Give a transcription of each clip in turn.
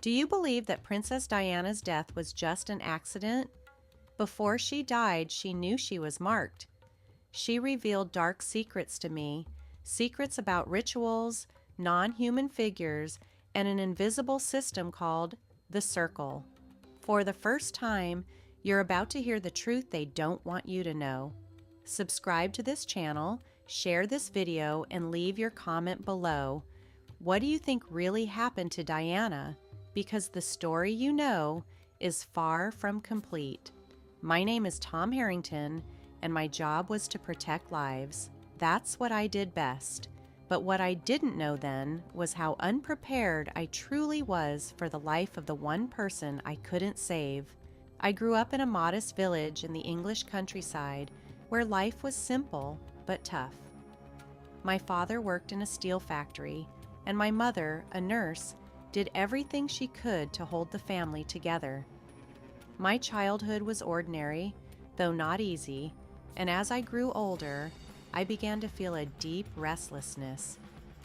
Do you believe that Princess Diana's death was just an accident? Before she died, she knew she was marked. She revealed dark secrets to me, secrets about rituals, non-human figures, and an invisible system called the Circle. For the first time, you're about to hear the truth they don't want you to know. Subscribe to this channel, share this video, and leave your comment below. What do you think really happened to Diana? Because the story you know is far from complete. My name is Tom Harrington, and my job was to protect lives. That's what I did best. But what I didn't know then was how unprepared I truly was for the life of the one person I couldn't save. I grew up in a modest village in the English countryside where life was simple but tough. My father worked in a steel factory, and my mother, a nurse, did everything she could to hold the family together. My childhood was ordinary, though not easy, and as I grew older, I began to feel a deep restlessness.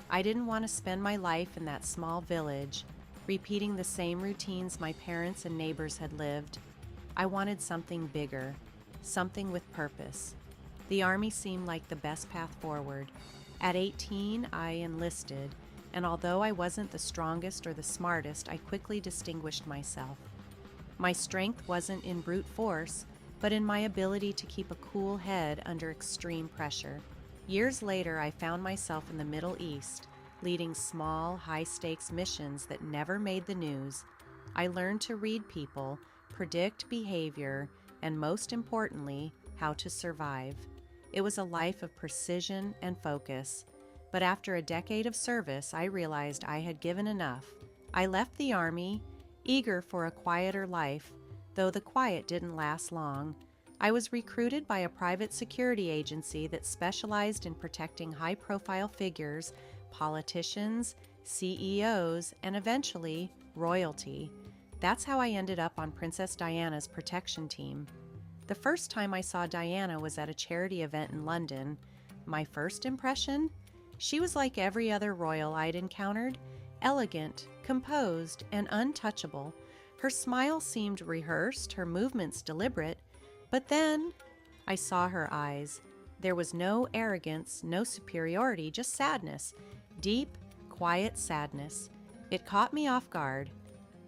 I didn't want to spend my life in that small village, repeating the same routines my parents and neighbors had lived. I wanted something bigger, something with purpose. The Army seemed like the best path forward. At 18, I enlisted, and although I wasn't the strongest or the smartest, I quickly distinguished myself. My strength wasn't in brute force, but in my ability to keep a cool head under extreme pressure. Years later, I found myself in the Middle East, leading small, high-stakes missions that never made the news. I learned to read people, predict behavior, and most importantly, how to survive. It was a life of precision and focus. But after a decade of service, I realized I had given enough. I left the Army, eager for a quieter life, though the quiet didn't last long. I was recruited by a private security agency that specialized in protecting high-profile figures, politicians, CEOs, and eventually, royalty. That's how I ended up on Princess Diana's protection team. The first time I saw Diana was at a charity event in London. My first impression? She was like every other royal I'd encountered, elegant, composed, and untouchable. Her smile seemed rehearsed, her movements deliberate, but then I saw her eyes. There was no arrogance, no superiority, just sadness, deep, quiet sadness. It caught me off guard.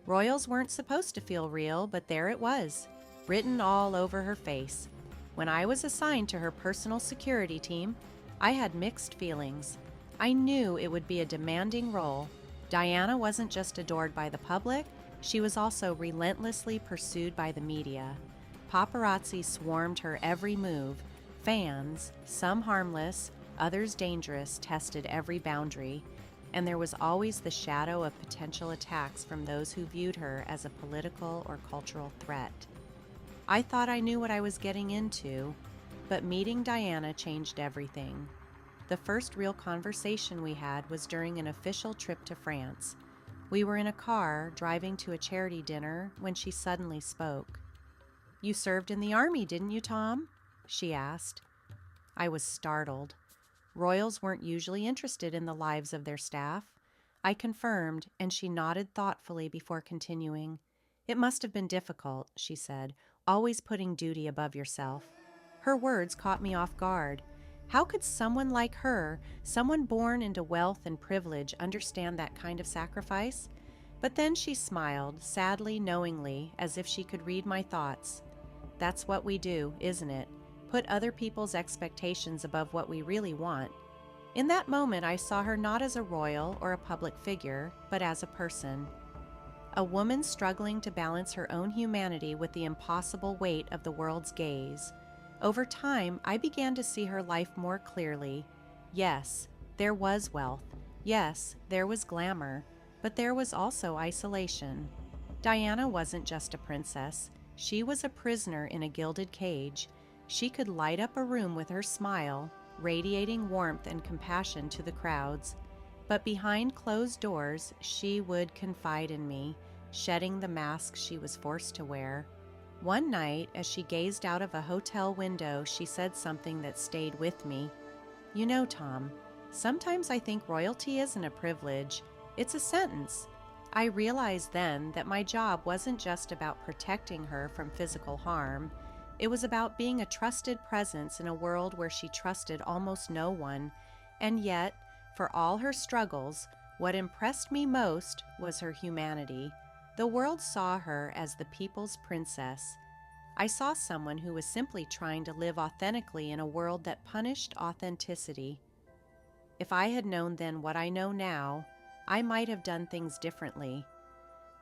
Royals weren't supposed to feel real, but there it was, written all over her face. When I was assigned to her personal security team, I had mixed feelings. I knew it would be a demanding role. Diana wasn't just adored by the public, she was also relentlessly pursued by the media. Paparazzi swarmed her every move. Fans, some harmless, others dangerous, tested every boundary. And there was always the shadow of potential attacks from those who viewed her as a political or cultural threat. I thought I knew what I was getting into, but meeting Diana changed everything. The first real conversation we had was during an official trip to France. We were in a car driving to a charity dinner when she suddenly spoke. "You served in the Army, didn't you, Tom?" she asked. I was startled. Royals weren't usually interested in the lives of their staff. I confirmed, and she nodded thoughtfully before continuing. "It must have been difficult," she said, "always putting duty above yourself." Her words caught me off guard. How could someone like her, someone born into wealth and privilege, understand that kind of sacrifice? But then she smiled, sadly, knowingly, as if she could read my thoughts. That's what we do, isn't it? Put other people's expectations above what we really want. In that moment, I saw her not as a royal or a public figure, but as a person. A woman struggling to balance her own humanity with the impossible weight of the world's gaze. Over time, I began to see her life more clearly. Yes, there was wealth. Yes, there was glamour. But there was also isolation. Diana wasn't just a princess. She was a prisoner in a gilded cage. She could light up a room with her smile, radiating warmth and compassion to the crowds. But behind closed doors, she would confide in me, shedding the mask she was forced to wear. One night, as she gazed out of a hotel window, she said something that stayed with me. "You know, Tom, sometimes I think royalty isn't a privilege, it's a sentence. I realized then that my job wasn't just about protecting her from physical harm. It was about being a trusted presence in a world where she trusted almost no one. And yet, for all her struggles, what impressed me most was her humanity. The world saw her as the people's princess. I saw someone who was simply trying to live authentically in a world that punished authenticity. If I had known then what I know now, I might have done things differently.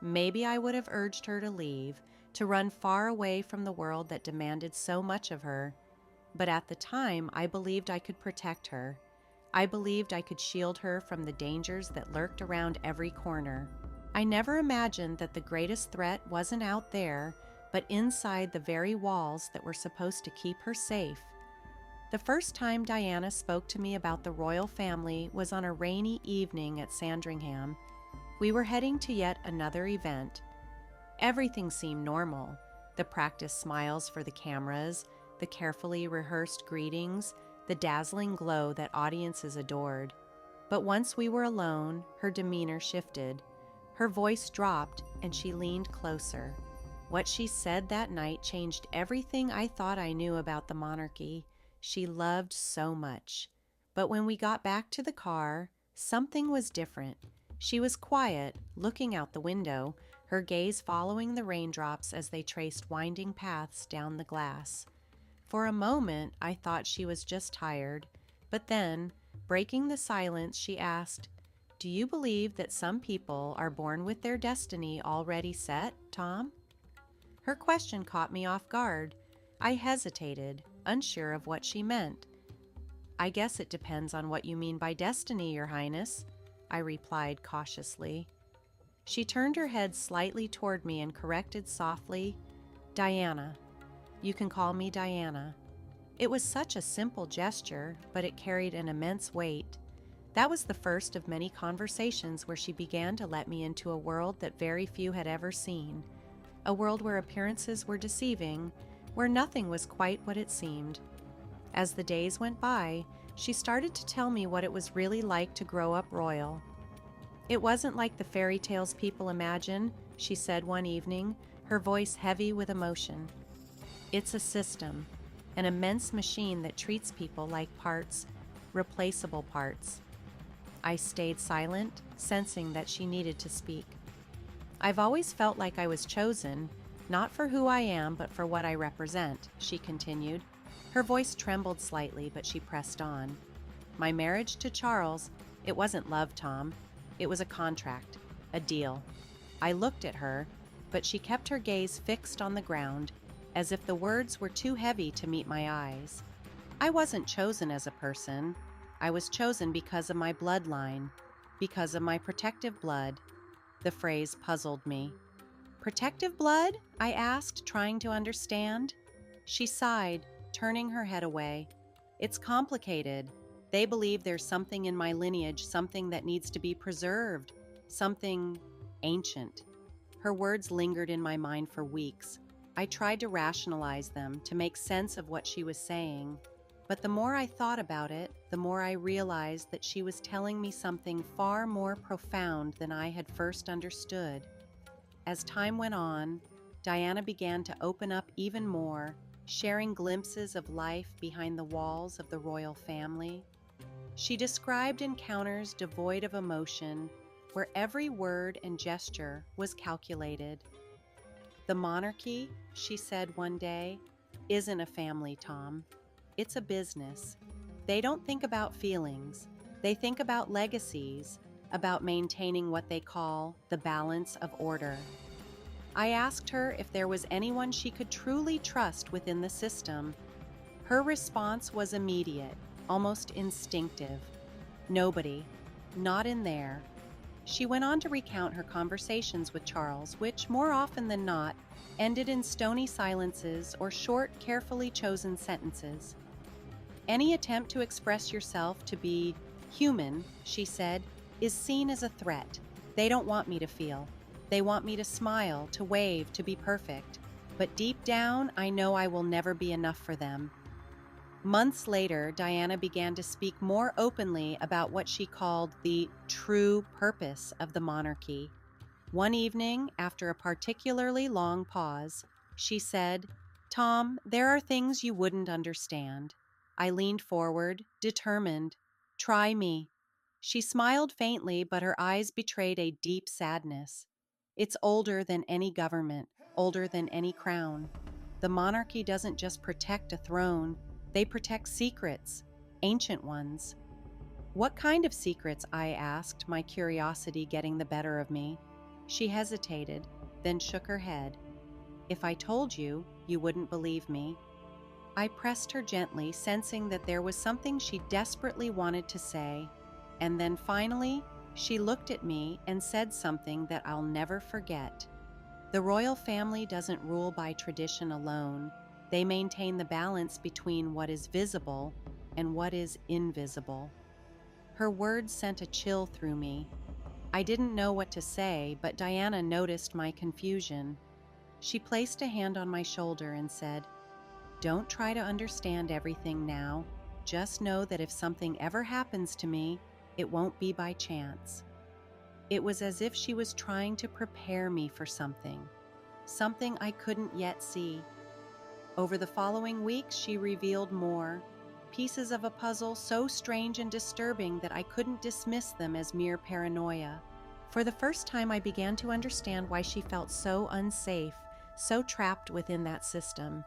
Maybe I would have urged her to leave, to run far away from the world that demanded so much of her. But at the time, I believed I could protect her. I believed I could shield her from the dangers that lurked around every corner. I never imagined that the greatest threat wasn't out there, but inside the very walls that were supposed to keep her safe. The first time Diana spoke to me about the royal family was on a rainy evening at Sandringham. We were heading to yet another event. Everything seemed normal. The practiced smiles for the cameras, the carefully rehearsed greetings, the dazzling glow that audiences adored. But once we were alone, her demeanor shifted. Her voice dropped and she leaned closer. What she said that night changed everything I thought I knew about the monarchy. She loved so much. But when we got back to the car, something was different. She was quiet, looking out the window, her gaze following the raindrops as they traced winding paths down the glass. For a moment, I thought she was just tired. But then, breaking the silence, she asked, "Do you believe that some people are born with their destiny already set, Tom?" Her question caught me off guard. I hesitated, unsure of what she meant. "I guess it depends on what you mean by destiny, Your Highness," I replied cautiously. She turned her head slightly toward me and corrected softly, "Diana. You can call me Diana." It was such a simple gesture, but it carried an immense weight. That was the first of many conversations where she began to let me into a world that very few had ever seen. A world where appearances were deceiving, where nothing was quite what it seemed. As the days went by, she started to tell me what it was really like to grow up royal. "It wasn't like the fairy tales people imagine," she said one evening, her voice heavy with emotion. "It's a system, an immense machine that treats people like parts, replaceable parts." I stayed silent, sensing that she needed to speak. "I've always felt like I was chosen, not for who I am, but for what I represent," she continued. Her voice trembled slightly, but she pressed on. "My marriage to Charles, it wasn't love, Tom. It was a contract, a deal." I looked at her, but she kept her gaze fixed on the ground, as if the words were too heavy to meet my eyes. "I wasn't chosen as a person. I was chosen because of my bloodline, because of my protective blood." The phrase puzzled me. "Protective blood?" I asked, trying to understand. She sighed, turning her head away. "It's complicated. They believe there's something in my lineage, something that needs to be preserved, something ancient." Her words lingered in my mind for weeks. I tried to rationalize them, to make sense of what she was saying. But the more I thought about it, the more I realized that she was telling me something far more profound than I had first understood. As time went on, Diana began to open up even more, sharing glimpses of life behind the walls of the royal family. She described encounters devoid of emotion, where every word and gesture was calculated. "The monarchy," she said one day, "isn't a family, Tom. It's a business. They don't think about feelings. They think about legacies, about maintaining what they call the balance of order." I asked her if there was anyone she could truly trust within the system. Her response was immediate, almost instinctive. "Nobody. Not in there." She went on to recount her conversations with Charles, which, more often than not, ended in stony silences or short, carefully chosen sentences. "Any attempt to express yourself, to be human," she said, "is seen as a threat. They don't want me to feel. They want me to smile, to wave, to be perfect. But deep down, I know I will never be enough for them." Months later, Diana began to speak more openly about what she called the true purpose of the monarchy. One evening, after a particularly long pause, she said, "Tom, there are things you wouldn't understand." I leaned forward, determined. "Try me." She smiled faintly, but her eyes betrayed a deep sadness. "It's older than any government, older than any crown. The monarchy doesn't just protect a throne, they protect secrets, ancient ones." "What kind of secrets?" I asked, my curiosity getting the better of me. She hesitated, then shook her head. "If I told you, you wouldn't believe me." I pressed her gently, sensing that there was something she desperately wanted to say, and then finally, she looked at me and said something that I'll never forget. "The royal family doesn't rule by tradition alone. They maintain the balance between what is visible and what is invisible." Her words sent a chill through me. I didn't know what to say, but Diana noticed my confusion. She placed a hand on my shoulder and said, "Don't try to understand everything now. Just know that if something ever happens to me, it won't be by chance." It was as if she was trying to prepare me for something I couldn't yet see. Over the following weeks, she revealed more, pieces of a puzzle so strange and disturbing that I couldn't dismiss them as mere paranoia. For the first time, I began to understand why she felt so unsafe, so trapped within that system.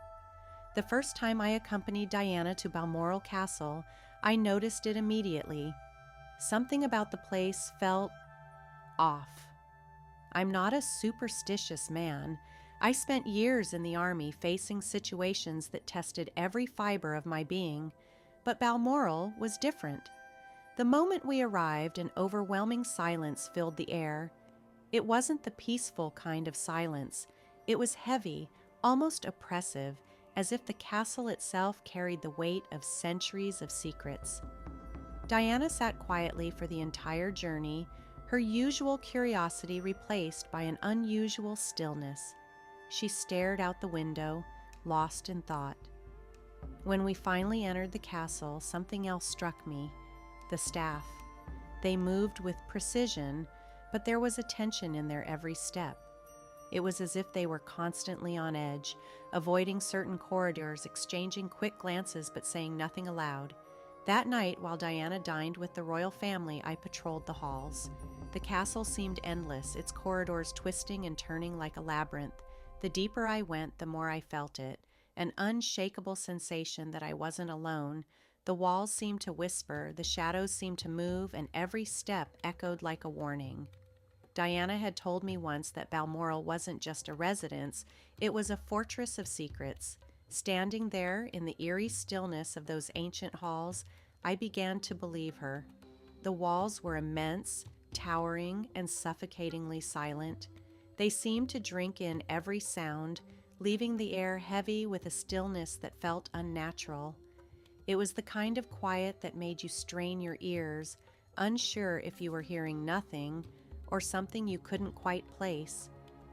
The first time I accompanied Diana to Balmoral Castle, I noticed it immediately. Something about the place felt off. I'm not a superstitious man. I spent years in the army facing situations that tested every fiber of my being, but Balmoral was different. The moment we arrived, an overwhelming silence filled the air. It wasn't the peaceful kind of silence. It was heavy, almost oppressive, as if the castle itself carried the weight of centuries of secrets. Diana sat quietly for the entire journey, her usual curiosity replaced by an unusual stillness. She stared out the window, lost in thought. When we finally entered the castle, something else struck me: the staff. They moved with precision, but there was a tension in their every step. It was as if they were constantly on edge, avoiding certain corridors, exchanging quick glances but saying nothing aloud. That night, while Diana dined with the royal family, I patrolled the halls. The castle seemed endless, its corridors twisting and turning like a labyrinth. The deeper I went, the more I felt it, an unshakable sensation that I wasn't alone. The walls seemed to whisper, the shadows seemed to move, and every step echoed like a warning. Diana had told me once that Balmoral wasn't just a residence, it was a fortress of secrets. Standing there in the eerie stillness of those ancient halls, I began to believe her. The walls were immense, towering, and suffocatingly silent. They seemed to drink in every sound, leaving the air heavy with a stillness that felt unnatural. It was the kind of quiet that made you strain your ears, unsure if you were hearing nothing or something you couldn't quite place.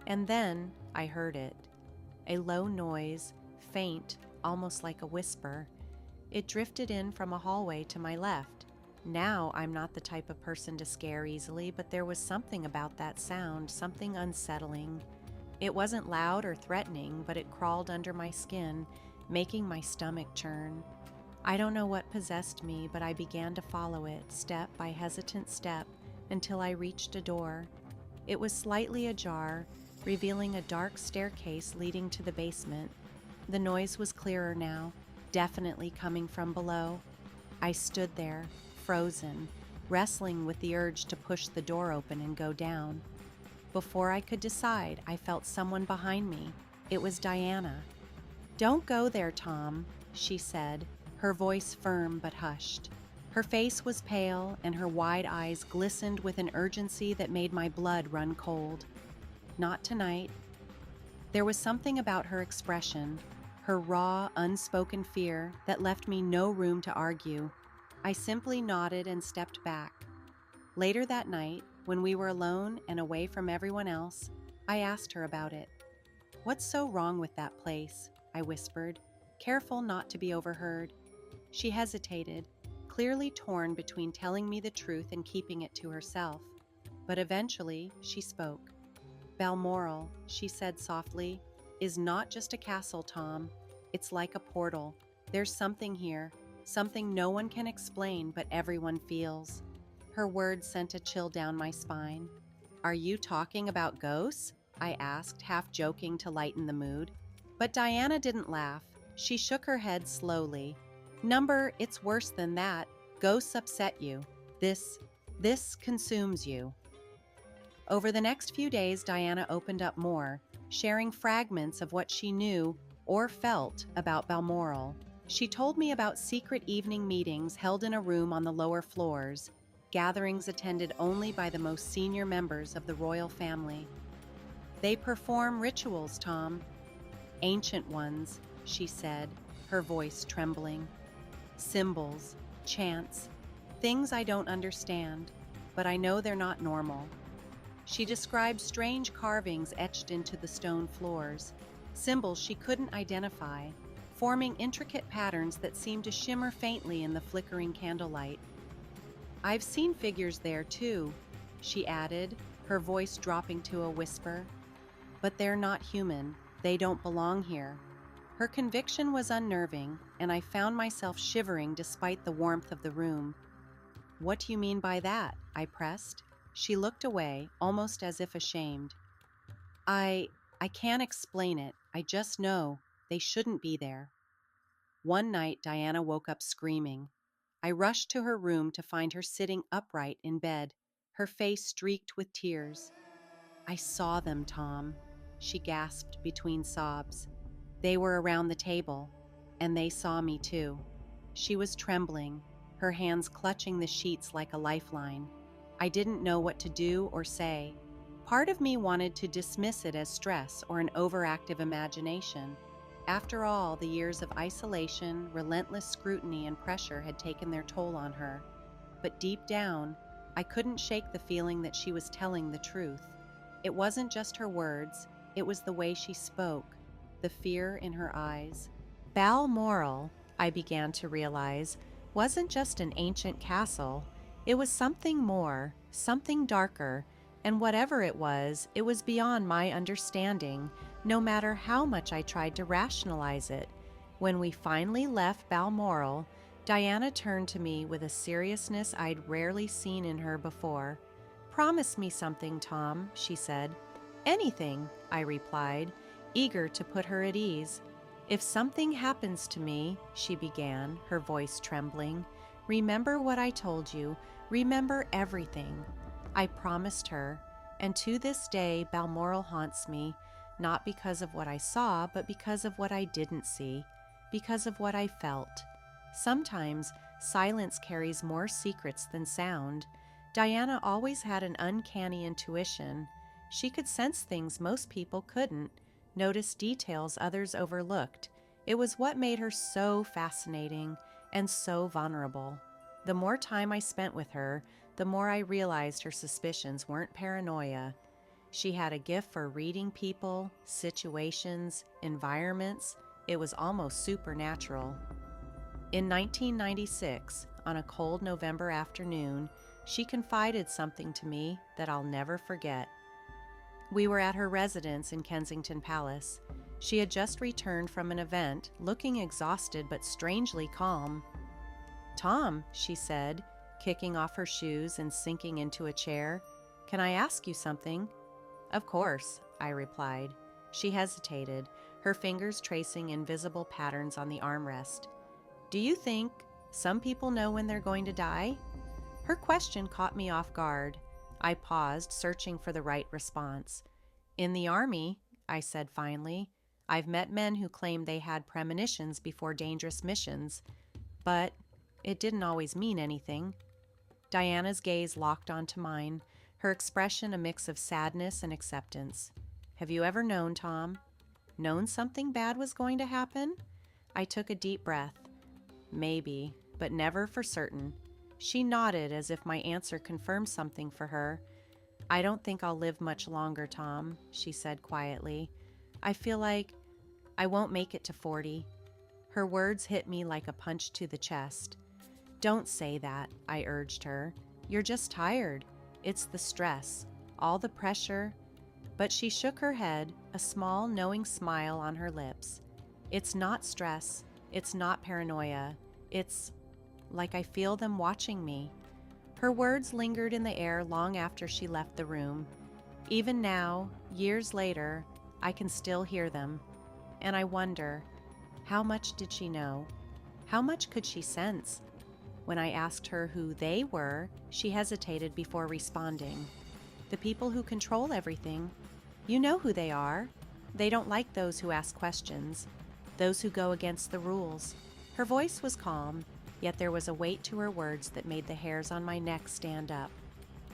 And then I heard it. A low noise, faint, almost like a whisper. It drifted in from a hallway to my left. Now I'm not the type of person to scare easily, but there was something about that sound, something unsettling. It wasn't loud or threatening, but it crawled under my skin, making my stomach churn. I don't know what possessed me, but I began to follow it, step by hesitant step, until I reached a door. It was slightly ajar, revealing a dark staircase leading to the basement. The noise was clearer now, definitely coming from below. I stood there, frozen, wrestling with the urge to push the door open and go down. Before I could decide, I felt someone behind me. It was Diana. "Don't go there, Tom," she said, her voice firm but hushed. Her face was pale, and her wide eyes glistened with an urgency that made my blood run cold. "Not tonight." There was something about her expression, her raw, unspoken fear, that left me no room to argue. I simply nodded and stepped back. Later that night, when we were alone and away from everyone else, I asked her about it. "What's so wrong with that place?" I whispered, careful not to be overheard. She hesitated, clearly torn between telling me the truth and keeping it to herself. But eventually, she spoke. Balmoral, she said softly, is not just a castle, Tom. It's like a portal. There's something here, something no one can explain but everyone feels. Her words sent a chill down my spine. Are you talking about ghosts? I asked, half joking to lighten the mood. But Diana didn't laugh. She shook her head slowly. Number, it's worse than that. Ghosts upset you. This consumes you. Over the next few days, Diana opened up more, sharing fragments of what she knew or felt about Balmoral. She told me about secret evening meetings held in a room on the lower floors, gatherings attended only by the most senior members of the royal family. They perform rituals, Tom. Ancient ones, she said, her voice trembling. Symbols, chants, things I don't understand, but I know they're not normal. She described strange carvings etched into the stone floors, symbols she couldn't identify, forming intricate patterns that seemed to shimmer faintly in the flickering candlelight. I've seen figures there too, she added, her voice dropping to a whisper. But they're not human. They don't belong here. Her conviction was unnerving, and I found myself shivering despite the warmth of the room. What do you mean by that? I pressed. She looked away, almost as if ashamed. I can't explain it. I just know they shouldn't be there. One night, Diana woke up screaming. I rushed to her room to find her sitting upright in bed, her face streaked with tears. I saw them, Tom, she gasped between sobs. They were around the table, and they saw me too. She was trembling, her hands clutching the sheets like a lifeline. I didn't know what to do or say. Part of me wanted to dismiss it as stress or an overactive imagination. After all, the years of isolation, relentless scrutiny, and pressure had taken their toll on her. But deep down, I couldn't shake the feeling that she was telling the truth. It wasn't just her words, it was the way she spoke, the fear in her eyes. Balmoral, I began to realize, wasn't just an ancient castle. It was something more, something darker, and whatever it was beyond my understanding, no matter how much I tried to rationalize it. When we finally left Balmoral, Diana turned to me with a seriousness I'd rarely seen in her before. Promise me something, Tom, she said. Anything, I replied, eager to put her at ease. If something happens to me, she began, her voice trembling, remember what I told you, remember everything. I promised her, and to this day Balmoral haunts me, not because of what I saw, but because of what I didn't see, because of what I felt. Sometimes silence carries more secrets than sound. Diana always had an uncanny intuition. She could sense things most people couldn't, notice details others overlooked. It was what made her so fascinating and so vulnerable. The more time I spent with her, the more I realized her suspicions weren't paranoia. She had a gift for reading people, situations, environments. It was almost supernatural. In 1996, on a cold November afternoon, she confided something to me that I'll never forget. We were at her residence in Kensington Palace. She had just returned from an event, looking exhausted but strangely calm. "Tom," she said, kicking off her shoes and sinking into a chair, "can I ask you something?" "Of course," I replied. She hesitated, her fingers tracing invisible patterns on the armrest. "Do you think some people know when they're going to die?" Her question caught me off guard. I paused, searching for the right response. "In the army," I said finally, "I've met men who claimed they had premonitions before dangerous missions, but it didn't always mean anything." Diana's gaze locked onto mine, her expression a mix of sadness and acceptance. "Have you ever known, Tom? Known something bad was going to happen?" I took a deep breath. "Maybe, but never for certain." She nodded as if my answer confirmed something for her. "I don't think I'll live much longer, Tom," she said quietly. "I feel like I won't make it to 40. Her words hit me like a punch to the chest. "Don't say that," I urged her. "You're just tired. It's the stress, all the pressure." But she shook her head, a small, knowing smile on her lips. It's not stress. It's not paranoia. It's like I feel them watching me. Her words lingered in the air long after she left the room. Even now, years later, I can still hear them. And I wonder, how much did she know? How much could she sense? When I asked her who they were, she hesitated before responding. The people who control everything. You know who they are. They don't like those who ask questions, those who go against the rules. Her voice was calm, yet there was a weight to her words that made the hairs on my neck stand up.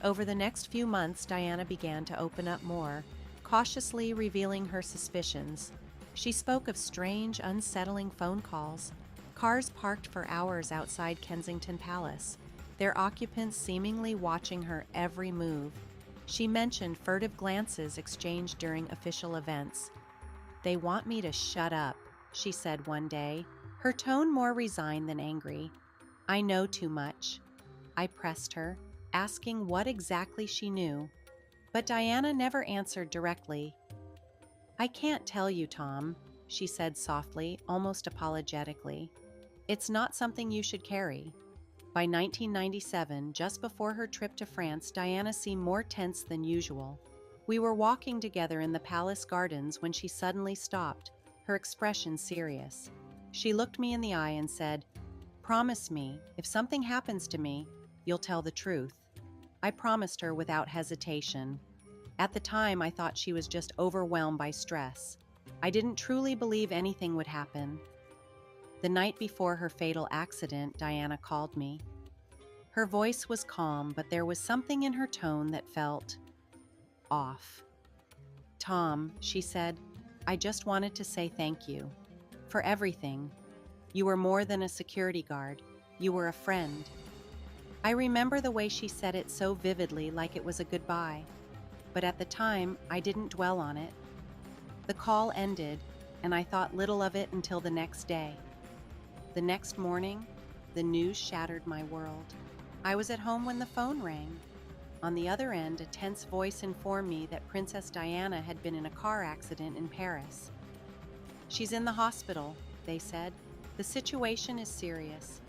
Over the next few months, Diana began to open up more, cautiously revealing her suspicions. She spoke of strange, unsettling phone calls, cars parked for hours outside Kensington Palace, their occupants seemingly watching her every move. She mentioned furtive glances exchanged during official events. "They want me to shut up," she said one day, her tone more resigned than angry. "I know too much." I pressed her, asking what exactly she knew. But Diana never answered directly. "I can't tell you, Tom," she said softly, almost apologetically. "It's not something you should carry." By 1997, just before her trip to France, Diana seemed more tense than usual. We were walking together in the palace gardens when she suddenly stopped, her expression serious. She looked me in the eye and said, "Promise me, if something happens to me, you'll tell the truth." I promised her without hesitation. At the time, I thought she was just overwhelmed by stress. I didn't truly believe anything would happen. The night before her fatal accident, Diana called me. Her voice was calm, but there was something in her tone that felt off. "Tom," she said, "I just wanted to say thank you for everything. You were more than a security guard. You were a friend." I remember the way she said it so vividly, like it was a goodbye. But at the time, I didn't dwell on it. The call ended, and I thought little of it until the next day. The next morning, the news shattered my world. I was at home when the phone rang. On the other end, a tense voice informed me that Princess Diana had been in a car accident in Paris. "She's in the hospital," they said. "The situation is serious."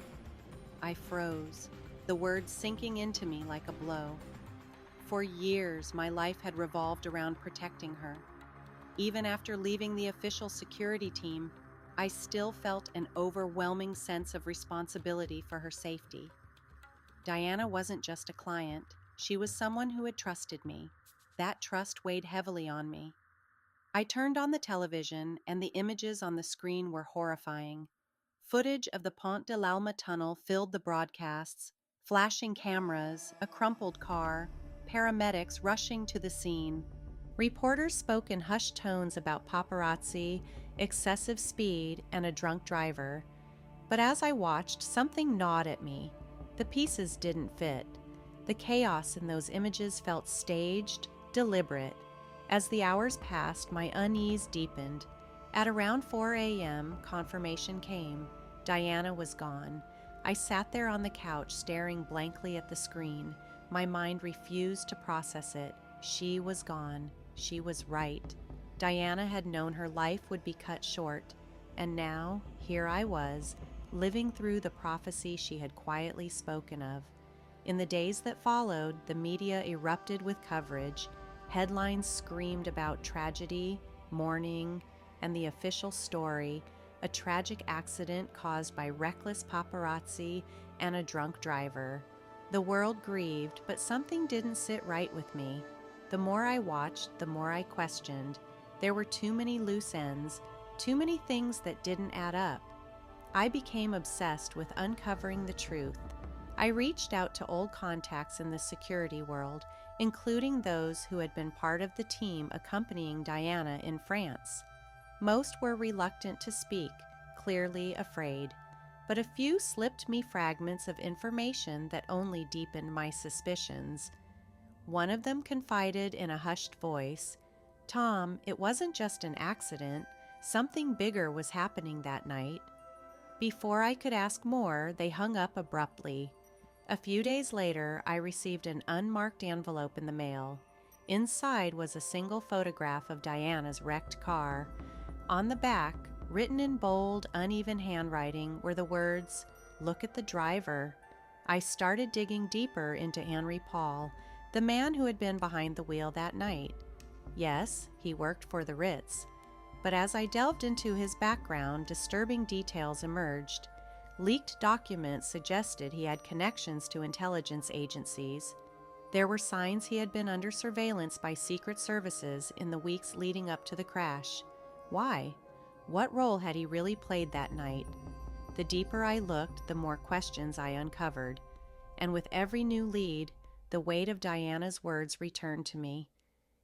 I froze, the words sinking into me like a blow. For years, my life had revolved around protecting her. Even after leaving the official security team, I still felt an overwhelming sense of responsibility for her safety. Diana wasn't just a client. She was someone who had trusted me. That trust weighed heavily on me. I turned on the television, and the images on the screen were horrifying. Footage of the Pont de l'Alma tunnel filled the broadcasts, flashing cameras, a crumpled car, paramedics rushing to the scene. Reporters spoke in hushed tones about paparazzi, excessive speed, and a drunk driver. But as I watched, something gnawed at me. The pieces didn't fit. The chaos in those images felt staged, deliberate. As the hours passed, my unease deepened. At around 4 a.m., confirmation came. Diana was gone. I sat there on the couch, staring blankly at the screen. My mind refused to process it. She was gone. She was right. Diana had known her life would be cut short. And now, here I was, living through the prophecy she had quietly spoken of. In the days that followed, the media erupted with coverage. Headlines screamed about tragedy, mourning, and the official story, a tragic accident caused by reckless paparazzi and a drunk driver. The world grieved, but something didn't sit right with me. The more I watched, the more I questioned. There were too many loose ends, too many things that didn't add up. I became obsessed with uncovering the truth. I reached out to old contacts in the security world, including those who had been part of the team accompanying Diana in France. Most were reluctant to speak, clearly afraid, but a few slipped me fragments of information that only deepened my suspicions. One of them confided in a hushed voice, "Tom, it wasn't just an accident. Something bigger was happening that night." Before I could ask more, they hung up abruptly. A few days later, I received an unmarked envelope in the mail. Inside was a single photograph of Diana's wrecked car. On the back, written in bold, uneven handwriting, were the words, "Look at the driver." I started digging deeper into Henry Paul, the man who had been behind the wheel that night. Yes, he worked for the Ritz. But as I delved into his background, disturbing details emerged. Leaked documents suggested he had connections to intelligence agencies. There were signs he had been under surveillance by secret services in the weeks leading up to the crash. Why? What role had he really played that night? The deeper I looked, the more questions I uncovered. And with every new lead, the weight of Diana's words returned to me.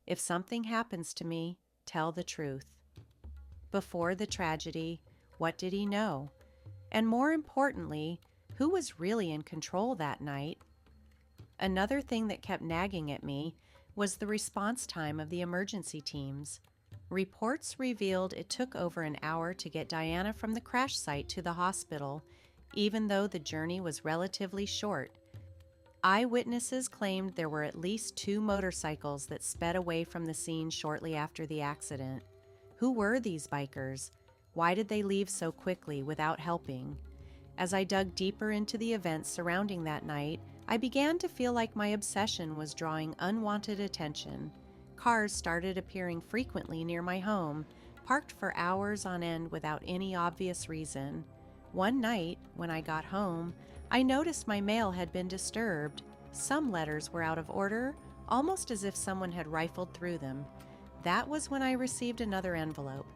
If something happens to me, tell the truth. Before the tragedy, what did he know? And more importantly, who was really in control that night? Another thing that kept nagging at me was the response time of the emergency teams. Reports revealed it took over an hour to get Diana from the crash site to the hospital, even though the journey was relatively short. Eyewitnesses claimed there were at least 2 motorcycles that sped away from the scene shortly after the accident. Who were these bikers? Why did they leave so quickly without helping? As I dug deeper into the events surrounding that night, I began to feel like my obsession was drawing unwanted attention. Cars started appearing frequently near my home, parked for hours on end without any obvious reason. One night, when I got home, I noticed my mail had been disturbed. Some letters were out of order, almost as if someone had rifled through them. That was when I received another envelope.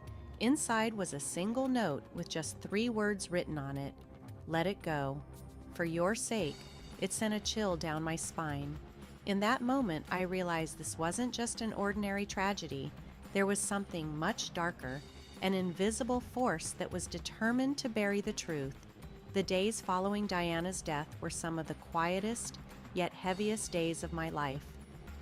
Inside was a single note with just 3 words written on it. "Let it go. For your sake." It sent a chill down my spine. In that moment, I realized this wasn't just an ordinary tragedy. There was something much darker, an invisible force that was determined to bury the truth. The days following Diana's death were some of the quietest, yet heaviest days of my life.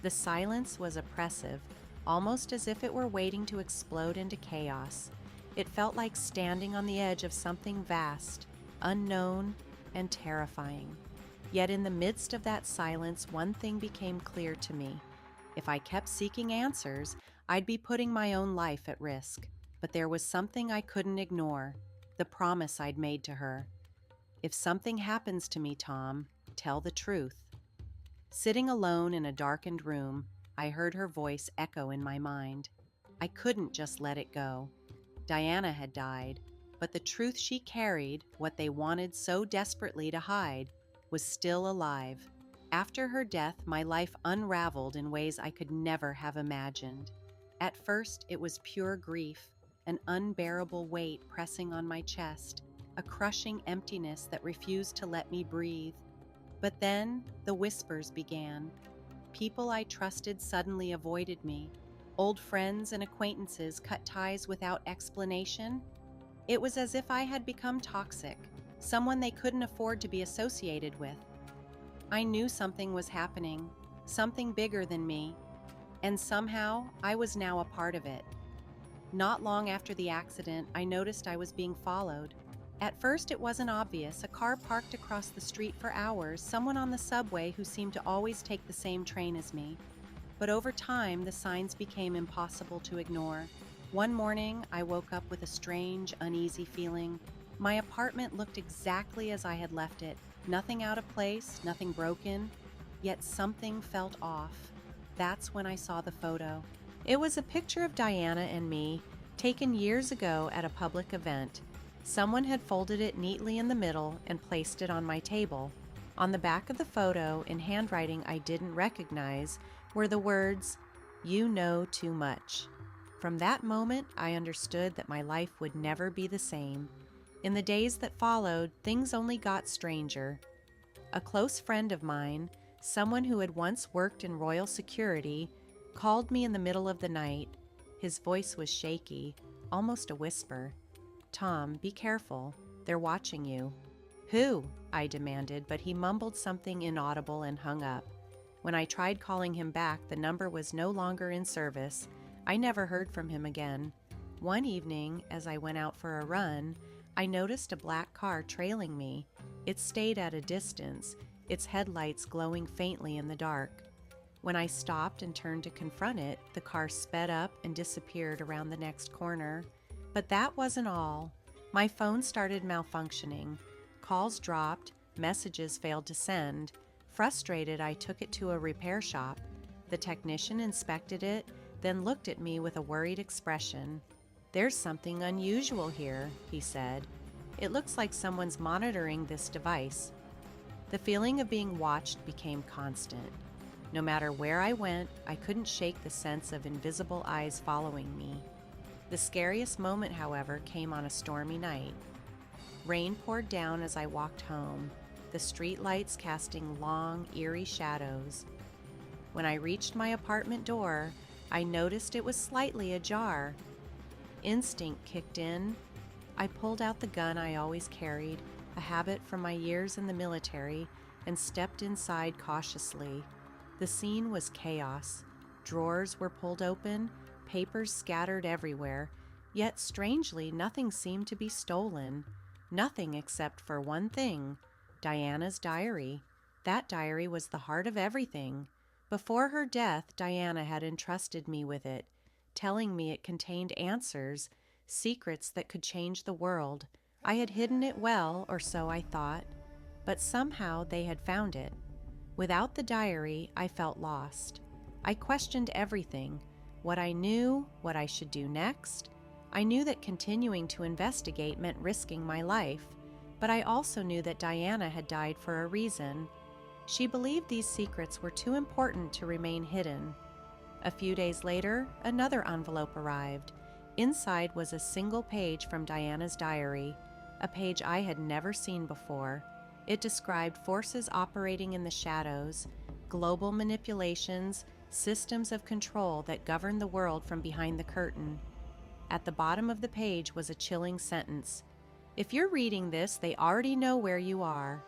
The silence was oppressive, almost as if it were waiting to explode into chaos. It felt like standing on the edge of something vast, unknown, and terrifying. Yet in the midst of that silence, one thing became clear to me. If I kept seeking answers, I'd be putting my own life at risk. But there was something I couldn't ignore, the promise I'd made to her. "If something happens to me, Tom, tell the truth." Sitting alone in a darkened room, I heard her voice echo in my mind. I couldn't just let it go. Diana had died, but the truth she carried, what they wanted so desperately to hide, was still alive. After her death, my life unraveled in ways I could never have imagined. At first, it was pure grief, an unbearable weight pressing on my chest, a crushing emptiness that refused to let me breathe. But then, the whispers began. People I trusted suddenly avoided me. Old friends and acquaintances cut ties without explanation. It was as if I had become toxic, someone they couldn't afford to be associated with. I knew something was happening, something bigger than me, and somehow I was now a part of it. Not long after the accident, I noticed I was being followed. At first, it wasn't obvious. A car parked across the street for hours, someone on the subway who seemed to always take the same train as me. But over time, the signs became impossible to ignore. One morning, I woke up with a strange, uneasy feeling. My apartment looked exactly as I had left it. Nothing out of place, nothing broken, yet something felt off. That's when I saw the photo. It was a picture of Diana and me, taken years ago at a public event. Someone had folded it neatly in the middle and placed it on my table. On the back of the photo, in handwriting I didn't recognize, were the words, "You know too much." From that moment, I understood that my life would never be the same. In the days that followed, things only got stranger. A close friend of mine, someone who had once worked in royal security, called me in the middle of the night. His voice was shaky, almost a whisper. "Tom, be careful. They're watching you." "Who?" I demanded, but he mumbled something inaudible and hung up. When I tried calling him back, the number was no longer in service. I never heard from him again. One evening, as I went out for a run, I noticed a black car trailing me. It stayed at a distance, its headlights glowing faintly in the dark. When I stopped and turned to confront it, the car sped up and disappeared around the next corner. But that wasn't all. My phone started malfunctioning. Calls dropped, messages failed to send. Frustrated, I took it to a repair shop. The technician inspected it, then looked at me with a worried expression. "There's something unusual here," he said. "It looks like someone's monitoring this device." The feeling of being watched became constant. No matter where I went, I couldn't shake the sense of invisible eyes following me. The scariest moment, however, came on a stormy night. Rain poured down as I walked home, the street lights casting long, eerie shadows. When I reached my apartment door, I noticed it was slightly ajar. Instinct kicked in. I pulled out the gun I always carried, a habit from my years in the military, and stepped inside cautiously. The scene was chaos. Drawers were pulled open, papers scattered everywhere, yet strangely nothing seemed to be stolen. Nothing except for one thing, Diana's diary. That diary was the heart of everything. Before her death, Diana had entrusted me with it, telling me it contained answers, secrets that could change the world. I had hidden it well, or so I thought, but somehow they had found it. Without the diary, I felt lost. I questioned everything, what I knew, what I should do next. I knew that continuing to investigate meant risking my life, but I also knew that Diana had died for a reason. She believed these secrets were too important to remain hidden. A few days later, another envelope arrived. Inside was a single page from Diana's diary, a page I had never seen before. It described forces operating in the shadows, global manipulations, systems of control that govern the world from behind the curtain. At the bottom of the page was a chilling sentence. "If you're reading this, they already know where you are."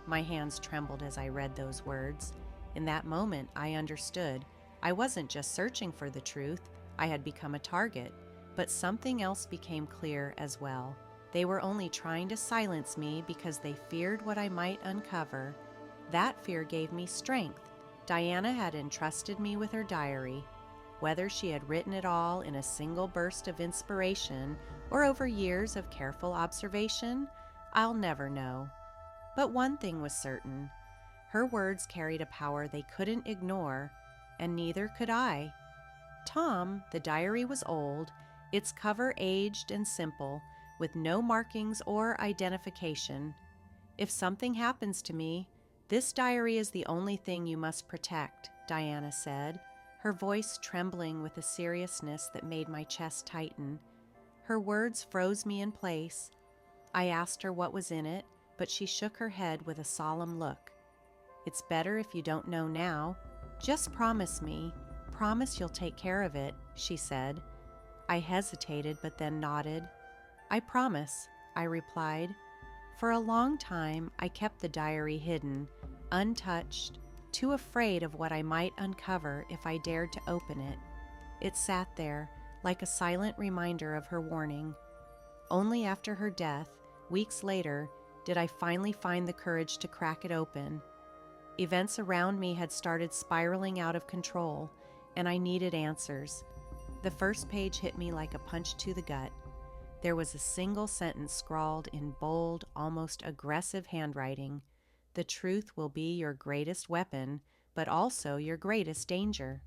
My hands trembled as I read those words. In that moment, I understood. I wasn't just searching for the truth. I had become a target. But something else became clear as well. They were only trying to silence me because they feared what I might uncover. That fear gave me strength. Diana had entrusted me with her diary. Whether she had written it all in a single burst of inspiration or over years of careful observation, I'll never know. But one thing was certain. Her words carried a power they couldn't ignore, and neither could I. Tom, the diary was old, its cover aged and simple, with no markings or identification. "If something happens to me, this diary is the only thing you must protect," Diana said, her voice trembling with a seriousness that made my chest tighten. Her words froze me in place. I asked her what was in it, but she shook her head with a solemn look. "It's better if you don't know now. Just promise me. Promise you'll take care of it," she said. I hesitated, but then nodded. "I promise," I replied. For a long time, I kept the diary hidden, untouched, too afraid of what I might uncover if I dared to open it. It sat there, like a silent reminder of her warning. Only after her death, weeks later, did I finally find the courage to crack it open. Events around me had started spiraling out of control, and I needed answers. The first page hit me like a punch to the gut. There was a single sentence scrawled in bold, almost aggressive handwriting. "The truth will be your greatest weapon, but also your greatest danger."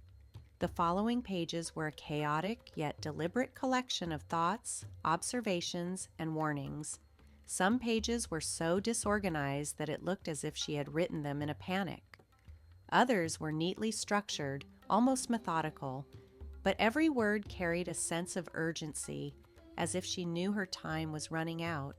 The following pages were a chaotic yet deliberate collection of thoughts, observations, and warnings. Some pages were so disorganized that it looked as if she had written them in a panic. Others were neatly structured, almost methodical, but every word carried a sense of urgency, as if she knew her time was running out.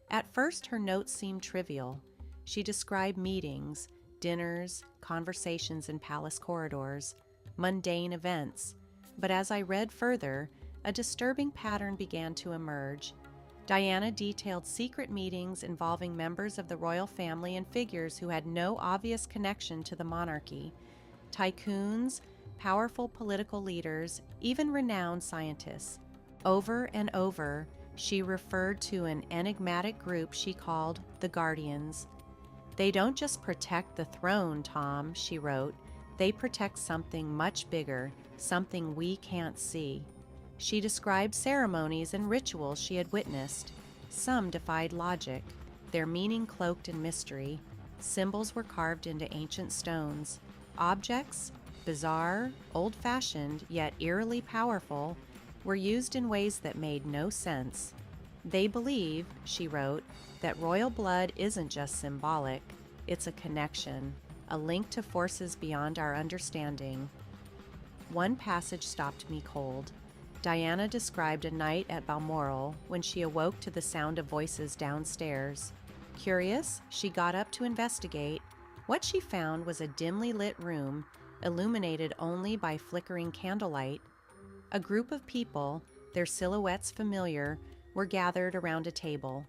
At first, her notes seemed trivial. She described meetings, dinners, conversations in palace corridors, mundane events. But as I read further, a disturbing pattern began to emerge. Diana detailed secret meetings involving members of the royal family and figures who had no obvious connection to the monarchy. Tycoons, powerful political leaders, even renowned scientists. Over and over, she referred to an enigmatic group she called the Guardians. "They don't just protect the throne, Tom," she wrote. They protect something much bigger, something we can't see. She described ceremonies and rituals she had witnessed. Some defied logic, their meaning cloaked in mystery. Symbols were carved into ancient stones. Objects, bizarre, old-fashioned, yet eerily powerful, were used in ways that made no sense. They believe, she wrote, that royal blood isn't just symbolic, it's a connection, a link to forces beyond our understanding. One passage stopped me cold. Diana described a night at Balmoral when she awoke to the sound of voices downstairs. Curious, she got up to investigate. What she found was a dimly lit room, illuminated only by flickering candlelight. A group of people, their silhouettes familiar, were gathered around a table.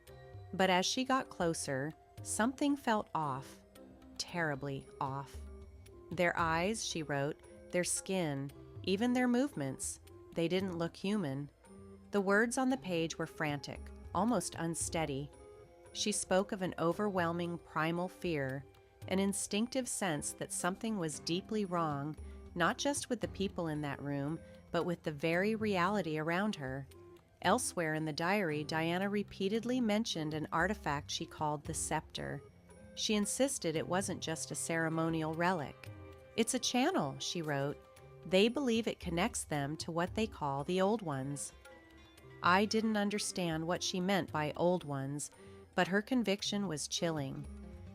But as she got closer, something felt off, terribly off. Their eyes, she wrote, their skin, even their movements, they didn't look human. The words on the page were frantic, almost unsteady. She spoke of an overwhelming primal fear, an instinctive sense that something was deeply wrong, not just with the people in that room, but with the very reality around her. Elsewhere in the diary, Diana repeatedly mentioned an artifact she called the scepter. She insisted it wasn't just a ceremonial relic. It's a channel, she wrote. They believe it connects them to what they call the Old Ones. I didn't understand what she meant by Old Ones, but her conviction was chilling.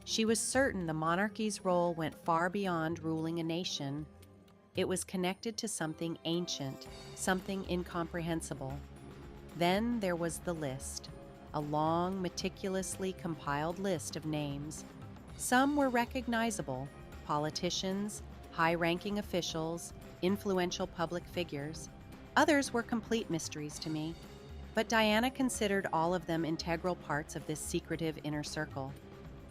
She was certain the monarchy's role went far beyond ruling a nation. It was connected to something ancient, something incomprehensible. Then there was the list, a long, meticulously compiled list of names. Some were recognizable: politicians, high-ranking officials, influential public figures. Others were complete mysteries to me, but Diana considered all of them integral parts of this secretive inner circle.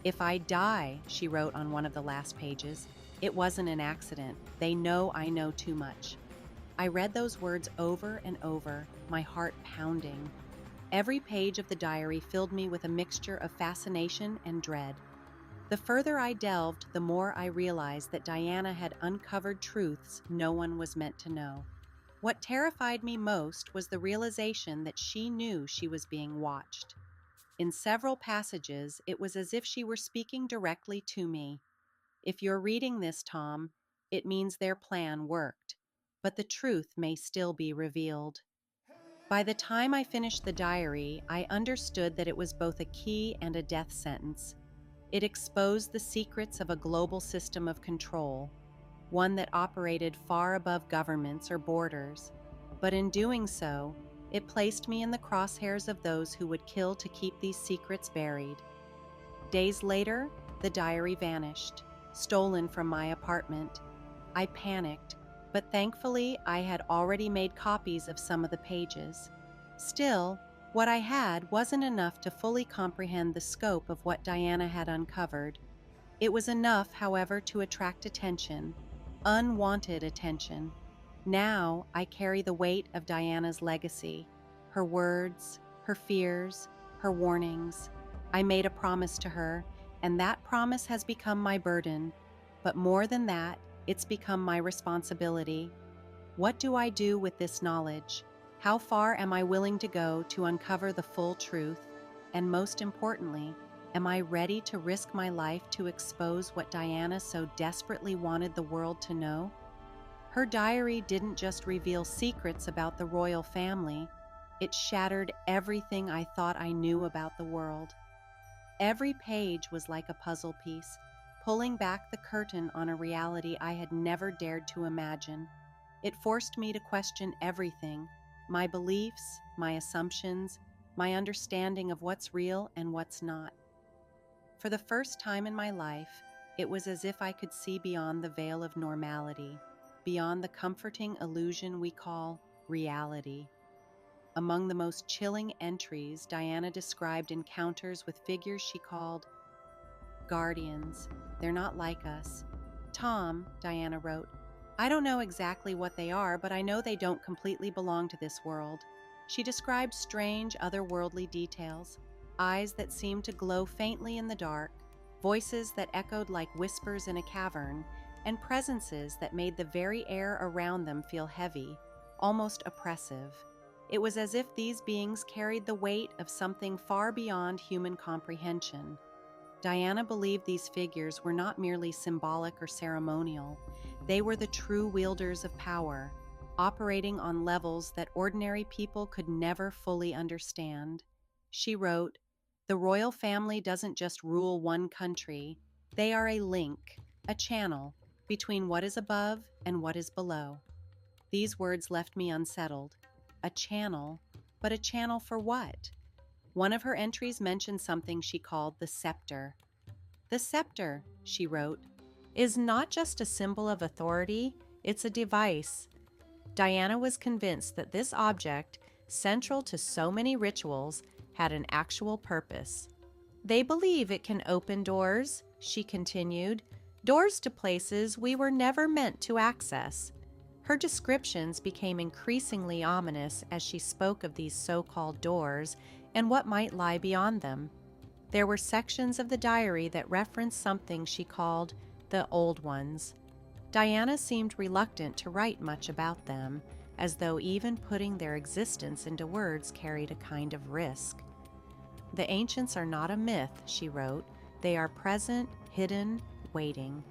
"If I die," she wrote on one of the last pages, "it wasn't an accident. They know I know too much." I read those words over and over, my heart pounding. Every page of the diary filled me with a mixture of fascination and dread. The further I delved, the more I realized that Diana had uncovered truths no one was meant to know. What terrified me most was the realization that she knew she was being watched. In several passages, it was as if she were speaking directly to me. "If you're reading this, Tom, it means their plan worked, but the truth may still be revealed." By the time I finished the diary, I understood that it was both a key and a death sentence. It exposed the secrets of a global system of control, one that operated far above governments or borders. But in doing so, it placed me in the crosshairs of those who would kill to keep these secrets buried. Days later, the diary vanished, stolen from my apartment. I panicked, but thankfully I had already made copies of some of the pages. Still, what I had wasn't enough to fully comprehend the scope of what Diana had uncovered. It was enough, however, to attract attention, unwanted attention. Now I carry the weight of Diana's legacy, her words, her fears, her warnings. I made a promise to her, and that promise has become my burden. But more than that, it's become my responsibility. What do I do with this knowledge? How far am I willing to go to uncover the full truth? And most importantly, am I ready to risk my life to expose what Diana so desperately wanted the world to know? Her diary didn't just reveal secrets about the royal family, it shattered everything I thought I knew about the world. Every page was like a puzzle piece, pulling back the curtain on a reality I had never dared to imagine. It forced me to question everything: my beliefs, my assumptions, my understanding of what's real and what's not. For the first time in my life, it was as if I could see beyond the veil of normality, beyond the comforting illusion we call reality. Among the most chilling entries, Diana described encounters with figures she called guardians. "They're not like us. Tom," Diana wrote, "I don't know exactly what they are, but I know they don't completely belong to this world." She described strange, otherworldly details: eyes that seemed to glow faintly in the dark, voices that echoed like whispers in a cavern, and presences that made the very air around them feel heavy, almost oppressive. It was as if these beings carried the weight of something far beyond human comprehension. Diana believed these figures were not merely symbolic or ceremonial. They were the true wielders of power, operating on levels that ordinary people could never fully understand. She wrote, "The royal family doesn't just rule one country. They are a link, a channel, between what is above and what is below." These words left me unsettled. A channel, but a channel for what? One of her entries mentioned something she called the scepter. "The scepter," she wrote, "is not just a symbol of authority, it's a device." Diana was convinced that this object, central to so many rituals, had an actual purpose. "They believe it can open doors," she continued, "doors to places we were never meant to access." Her descriptions became increasingly ominous as she spoke of these so-called doors and what might lie beyond them. There were sections of the diary that referenced something she called the Old Ones. Diana seemed reluctant to write much about them, as though even putting their existence into words carried a kind of risk. "The ancients are not a myth," she wrote. "They are present, hidden, waiting."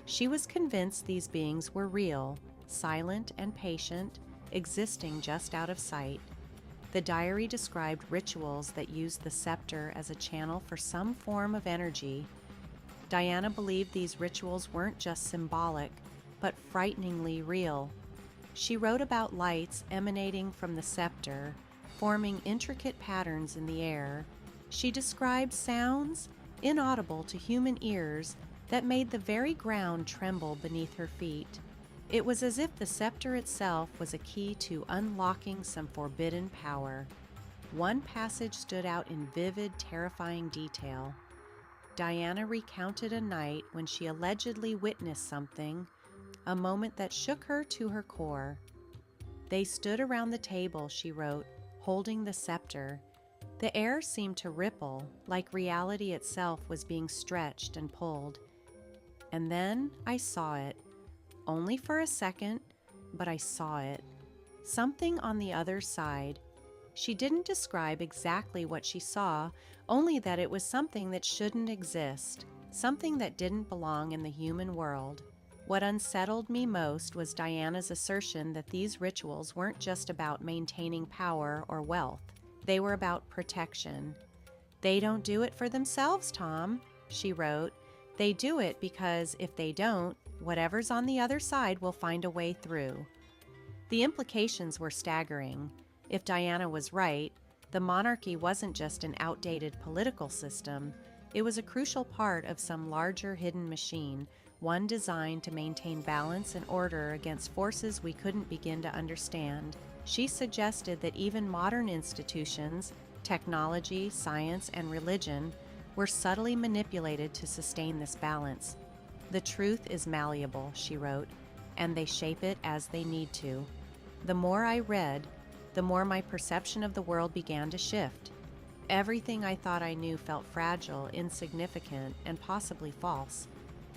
She was convinced these beings were real, silent and patient, existing just out of sight. The diary described rituals that used the scepter as a channel for some form of energy. Diana believed these rituals weren't just symbolic, but frighteningly real. She wrote about lights emanating from the scepter, forming intricate patterns in the air. She described sounds, inaudible to human ears, that made the very ground tremble beneath her feet. It was as if the scepter itself was a key to unlocking some forbidden power. One passage stood out in vivid, terrifying detail. Diana recounted a night when she allegedly witnessed something, a moment that shook her to her core. "They stood around the table," she wrote, "holding the scepter. The air seemed to ripple, like reality itself was being stretched and pulled. And then I saw it. Only for a second, but I saw it. Something on the other side." She didn't describe exactly what she saw, only that it was something that shouldn't exist, something that didn't belong in the human world. What unsettled me most was Diana's assertion that these rituals weren't just about maintaining power or wealth. They were about protection. "They don't do it for themselves, Tom," she wrote. "They do it because if they don't, whatever's on the other side will find a way through." The implications were staggering. If Diana was right, the monarchy wasn't just an outdated political system. It was a crucial part of some larger hidden machine, one designed to maintain balance and order against forces we couldn't begin to understand. She suggested that even modern institutions, technology, science, and religion were subtly manipulated to sustain this balance. "The truth is malleable," she wrote, "and they shape it as they need to." The more I read, the more my perception of the world began to shift. Everything I thought I knew felt fragile, insignificant, and possibly false.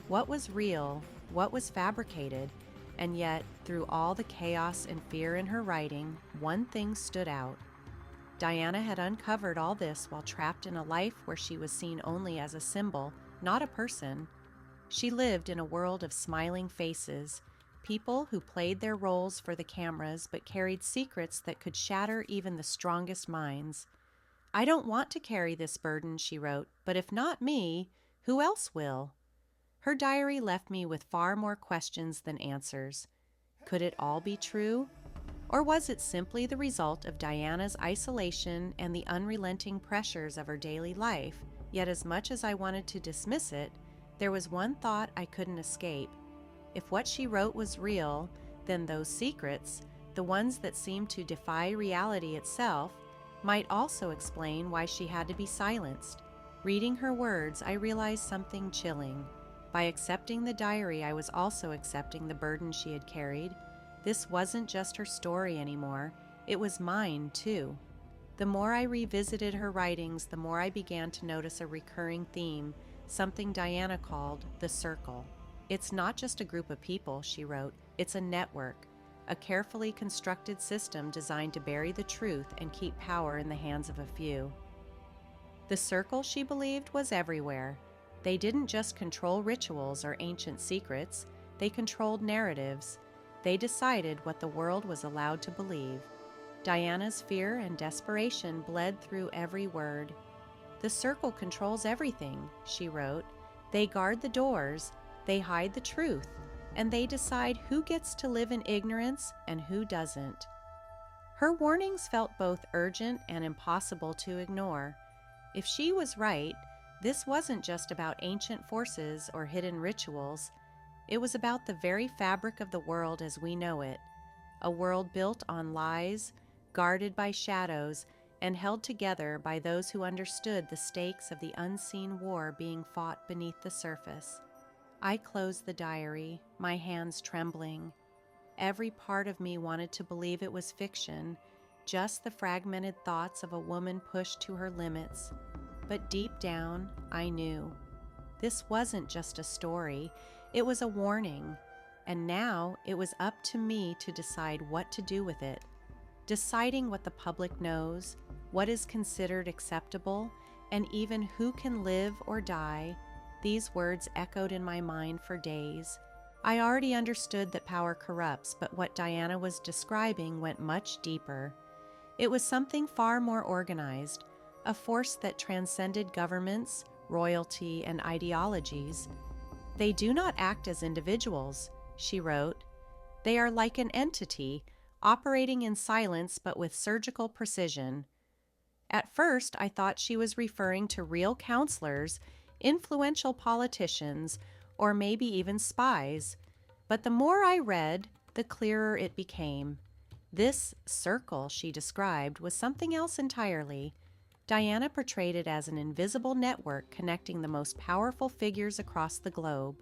What was real? What was fabricated? And yet, through all the chaos and fear in her writing, one thing stood out. Diana had uncovered all this while trapped in a life where she was seen only as a symbol, not a person. She lived in a world of smiling faces, people who played their roles for the cameras but carried secrets that could shatter even the strongest minds. "I don't want to carry this burden," she wrote, "but if not me, who else will?" Her diary left me with far more questions than answers. Could it all be true? Or was it simply the result of Diana's isolation and the unrelenting pressures of her daily life? Yet as much as I wanted to dismiss it, there was one thought I couldn't escape. If what she wrote was real, then those secrets, the ones that seemed to defy reality itself, might also explain why she had to be silenced. Reading her words, I realized something chilling. By accepting the diary, I was also accepting the burden she had carried. This wasn't just her story anymore, it was mine too. The more I revisited her writings, the more I began to notice a recurring theme, something Diana called the circle. It's not just a group of people, she wrote. It's a network, a carefully constructed system designed to bury the truth and keep power in the hands of a few. The circle, she believed, was everywhere. They didn't just control rituals or ancient secrets, they controlled narratives. They decided what the world was allowed to believe. Diana's fear and desperation bled through every word. The circle controls everything, she wrote. They guard the doors, they hide the truth, and they decide who gets to live in ignorance and who doesn't. Her warnings felt both urgent and impossible to ignore. If she was right, this wasn't just about ancient forces or hidden rituals. It was about the very fabric of the world as we know it, a world built on lies, guarded by shadows, and held together by those who understood the stakes of the unseen war being fought beneath the surface. I closed the diary, my hands trembling. Every part of me wanted to believe it was fiction, just the fragmented thoughts of a woman pushed to her limits. But deep down, I knew. This wasn't just a story, it was a warning. And now it was up to me to decide what to do with it. Deciding what the public knows, what is considered acceptable, and even who can live or die. These words echoed in my mind for days. I already understood that power corrupts, but what Diana was describing went much deeper. It was something far more organized, a force that transcended governments, royalty, and ideologies. They do not act as individuals, she wrote. They are like an entity, operating in silence but with surgical precision. At first, I thought she was referring to real counselors, influential politicians, or maybe even spies. But the more I read, the clearer it became. This circle she described was something else entirely. Diana portrayed it as an invisible network connecting the most powerful figures across the globe.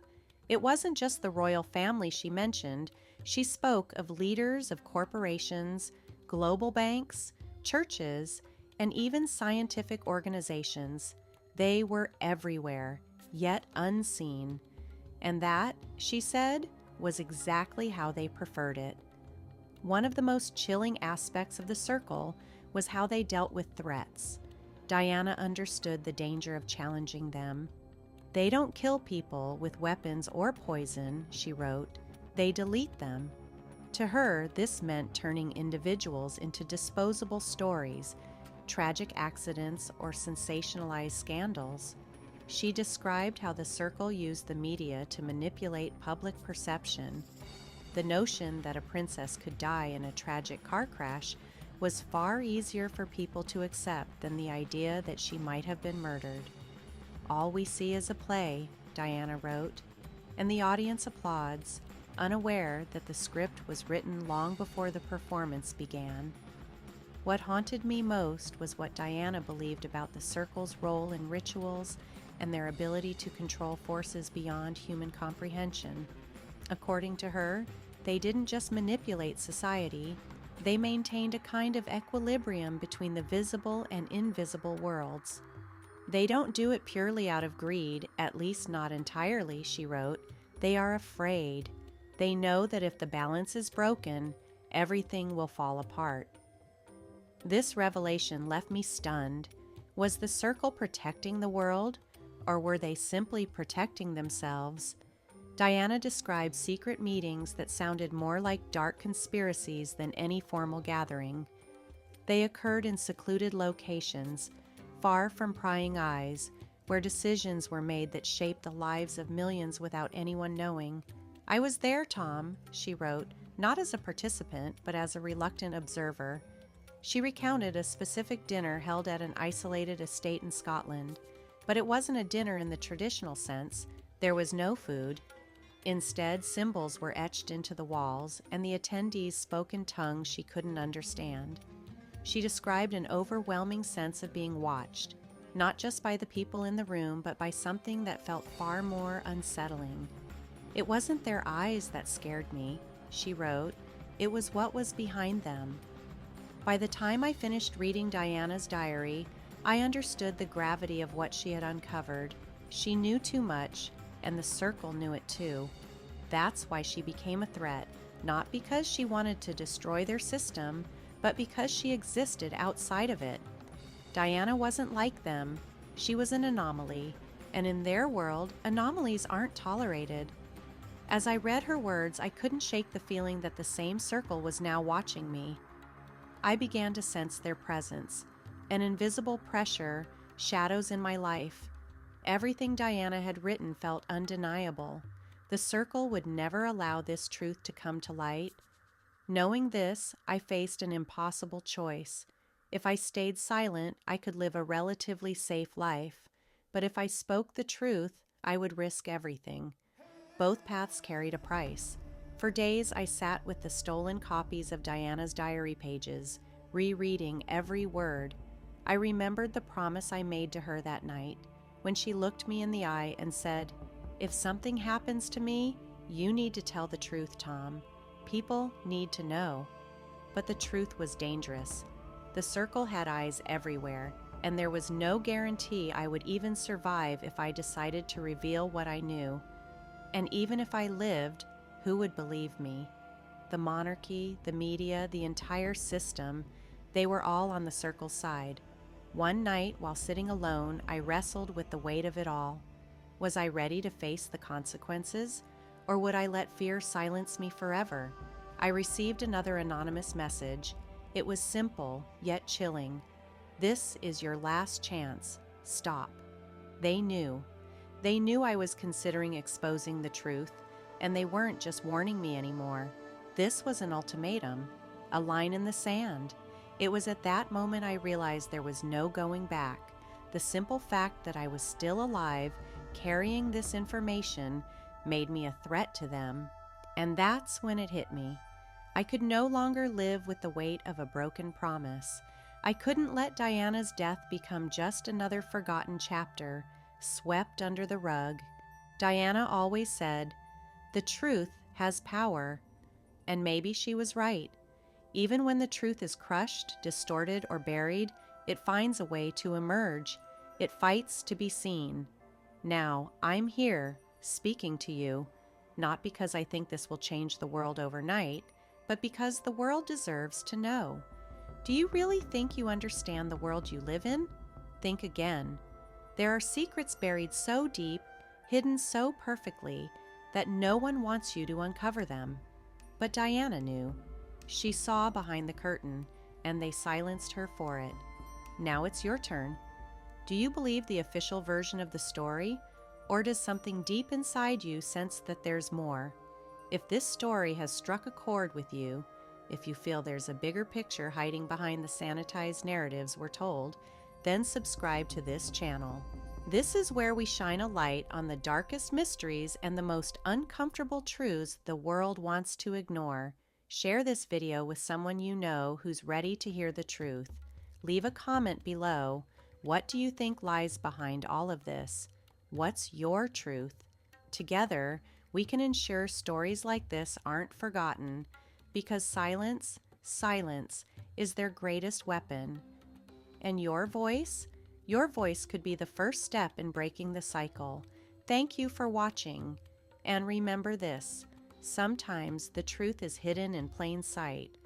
It wasn't just the royal family she mentioned. She spoke of leaders of corporations, global banks, churches, and even scientific organizations. They were everywhere, yet unseen. And that, she said, was exactly how they preferred it. One of the most chilling aspects of the circle was how they dealt with threats. Diana understood the danger of challenging them. They don't kill people with weapons or poison, she wrote. They delete them. To her, this meant turning individuals into disposable stories, tragic accidents, or sensationalized scandals. She described how the circle used the media to manipulate public perception. The notion that a princess could die in a tragic car crash was far easier for people to accept than the idea that she might have been murdered. All we see is a play, Diana wrote, and the audience applauds, unaware that the script was written long before the performance began. What haunted me most was what Diana believed about the circle's role in rituals and their ability to control forces beyond human comprehension. According to her, they didn't just manipulate society, they maintained a kind of equilibrium between the visible and invisible worlds. They don't do it purely out of greed, at least not entirely, she wrote. They are afraid. They know that if the balance is broken, everything will fall apart. This revelation left me stunned. Was the circle protecting the world, or were they simply protecting themselves? Diana described secret meetings that sounded more like dark conspiracies than any formal gathering. They occurred in secluded locations, far from prying eyes, where decisions were made that shaped the lives of millions without anyone knowing. I was there, Tom, she wrote, not as a participant, but as a reluctant observer. She recounted a specific dinner held at an isolated estate in Scotland, but it wasn't a dinner in the traditional sense. There was no food. Instead, symbols were etched into the walls, and the attendees spoke in tongues she couldn't understand. She described an overwhelming sense of being watched, not just by the people in the room, but by something that felt far more unsettling. It wasn't their eyes that scared me, she wrote. It was what was behind them. By the time I finished reading Diana's diary, I understood the gravity of what she had uncovered. She knew too much, and the circle knew it too. That's why she became a threat, not because she wanted to destroy their system, but because she existed outside of it. Diana wasn't like them. She was an anomaly, and in their world, anomalies aren't tolerated. As I read her words, I couldn't shake the feeling that the same circle was now watching me. I began to sense their presence, an invisible pressure, shadows in my life. Everything Diana had written felt undeniable. The circle would never allow this truth to come to light. Knowing this, I faced an impossible choice. If I stayed silent, I could live a relatively safe life. But if I spoke the truth, I would risk everything. Both paths carried a price. For days, I sat with the stolen copies of Diana's diary pages, rereading every word. I remembered the promise I made to her that night, when she looked me in the eye and said, "If something happens to me, you need to tell the truth, Tom. People need to know." But the truth was dangerous. The circle had eyes everywhere, and there was no guarantee I would even survive if I decided to reveal what I knew. And even if I lived, who would believe me? The monarchy, the media, the entire system, they were all on the circle's side. One night, while sitting alone, I wrestled with the weight of it all. Was I ready to face the consequences, or would I let fear silence me forever? I received another anonymous message. It was simple, yet chilling. "This is your last chance. Stop." They knew. They knew I was considering exposing the truth, and they weren't just warning me anymore. This was an ultimatum, a line in the sand. It was at that moment I realized there was no going back. The simple fact that I was still alive, carrying this information, made me a threat to them. And that's when it hit me. I could no longer live with the weight of a broken promise. I couldn't let Diana's death become just another forgotten chapter, swept under the rug. Diana always said, "The truth has power." And maybe she was right. Even when the truth is crushed, distorted, or buried, it finds a way to emerge. It fights to be seen. Now, I'm here, speaking to you, not because I think this will change the world overnight, but because the world deserves to know. Do you really think you understand the world you live in? Think again. There are secrets buried so deep, hidden so perfectly, that no one wants you to uncover them. But Diana knew. She saw behind the curtain, and they silenced her for it. Now it's your turn. Do you believe the official version of the story, or does something deep inside you sense that there's more? If this story has struck a chord with you, if you feel there's a bigger picture hiding behind the sanitized narratives we're told, then subscribe to this channel. This is where we shine a light on the darkest mysteries and the most uncomfortable truths the world wants to ignore. Share this video with someone you know who's ready to hear the truth. Leave a comment below. What do you think lies behind all of this? What's your truth? Together, we can ensure stories like this aren't forgotten, because silence is their greatest weapon. And your voice could be the first step in breaking the cycle. Thank you for watching. And remember this, sometimes the truth is hidden in plain sight.